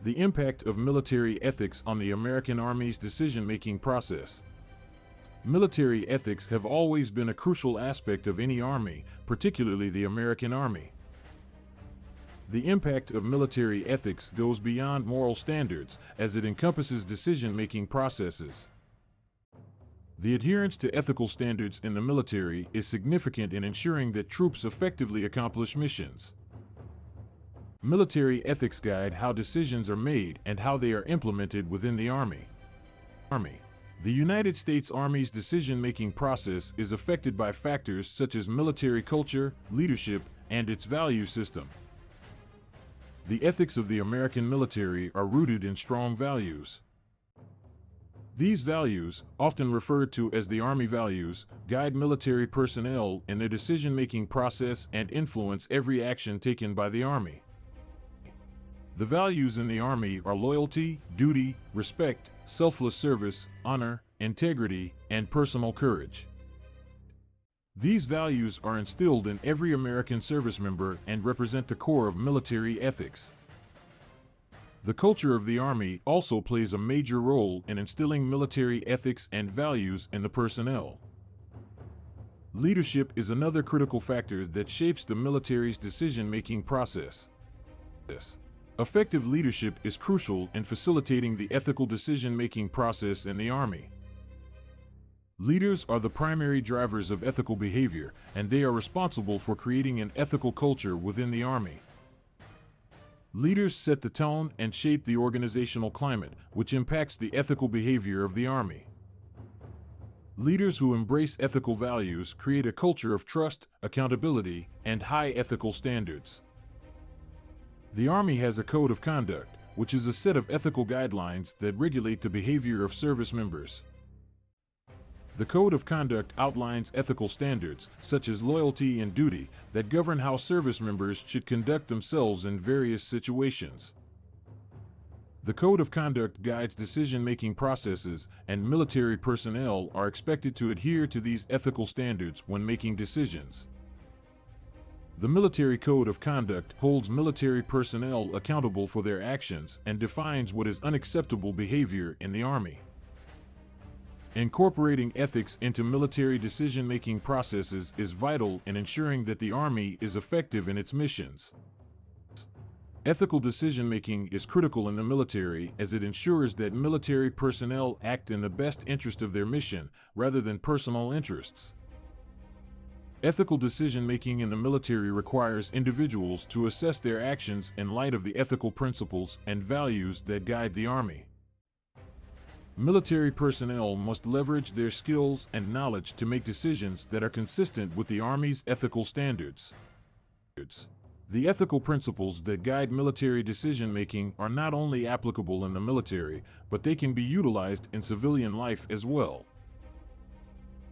The impact of military ethics on the American Army's decision-making process. Military ethics have always been a crucial aspect of any army, particularly the American Army. The impact of military ethics goes beyond moral standards, as it encompasses decision-making processes. The adherence to ethical standards in the military is significant in ensuring that troops effectively accomplish missions. Military ethics guide how decisions are made and how they are implemented within the Army. The United States Army's decision-making process is affected by factors such as military culture, leadership, and its value system. The ethics of the American military are rooted in strong values. These values, often referred to as the Army values, guide military personnel in their decision-making process and influence every action taken by the Army. The values in the Army are loyalty, duty, respect, selfless service, honor, integrity, and personal courage. These values are instilled in every American service member and represent the core of military ethics. The culture of the Army also plays a major role in instilling military ethics and values in the personnel. Leadership is another critical factor that shapes the military's decision-making process. Effective leadership is crucial in facilitating the ethical decision-making process in the Army. Leaders are the primary drivers of ethical behavior, and they are responsible for creating an ethical culture within the Army. Leaders set the tone and shape the organizational climate, which impacts the ethical behavior of the Army. Leaders who embrace ethical values create a culture of trust, accountability, and high ethical standards. The Army has a code of conduct, which is a set of ethical guidelines that regulate the behavior of service members. The Code of Conduct outlines ethical standards, such as loyalty and duty, that govern how service members should conduct themselves in various situations. The Code of Conduct guides decision-making processes, and military personnel are expected to adhere to these ethical standards when making decisions. The Military Code of Conduct holds military personnel accountable for their actions and defines what is unacceptable behavior in the Army. Incorporating ethics into military decision-making processes is vital in ensuring that the Army is effective in its missions. Ethical decision-making is critical in the military as it ensures that military personnel act in the best interest of their mission rather than personal interests. Ethical decision-making in the military requires individuals to assess their actions in light of the ethical principles and values that guide the Army. Military personnel must leverage their skills and knowledge to make decisions that are consistent with the Army's ethical standards. The ethical principles that guide military decision-making are not only applicable in the military, but they can be utilized in civilian life as well.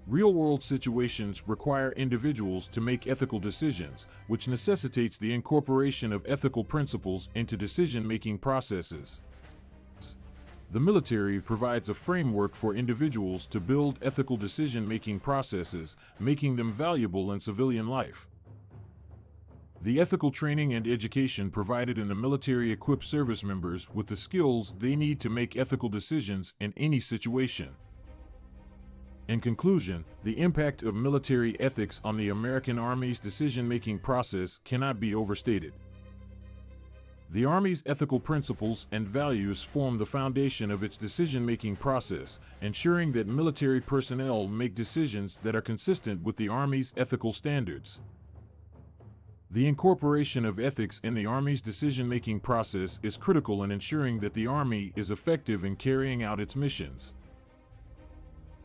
Real-world situations require individuals to make ethical decisions, which necessitates the incorporation of ethical principles into decision-making processes. The military provides a framework for individuals to build ethical decision-making processes, making them valuable in civilian life. The ethical training and education provided in the military equip service members with the skills they need to make ethical decisions in any situation. In conclusion, the impact of military ethics on the American Army's decision-making process cannot be overstated. The Army's ethical principles and values form the foundation of its decision-making process, ensuring that military personnel make decisions that are consistent with the Army's ethical standards. The incorporation of ethics in the Army's decision-making process is critical in ensuring that the Army is effective in carrying out its missions.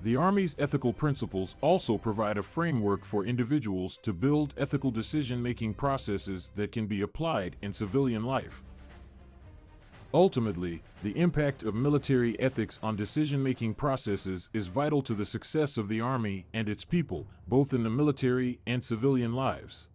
The Army's ethical principles also provide a framework for individuals to build ethical decision-making processes that can be applied in civilian life. Ultimately, the impact of military ethics on decision-making processes is vital to the success of the Army and its people, both in the military and civilian lives.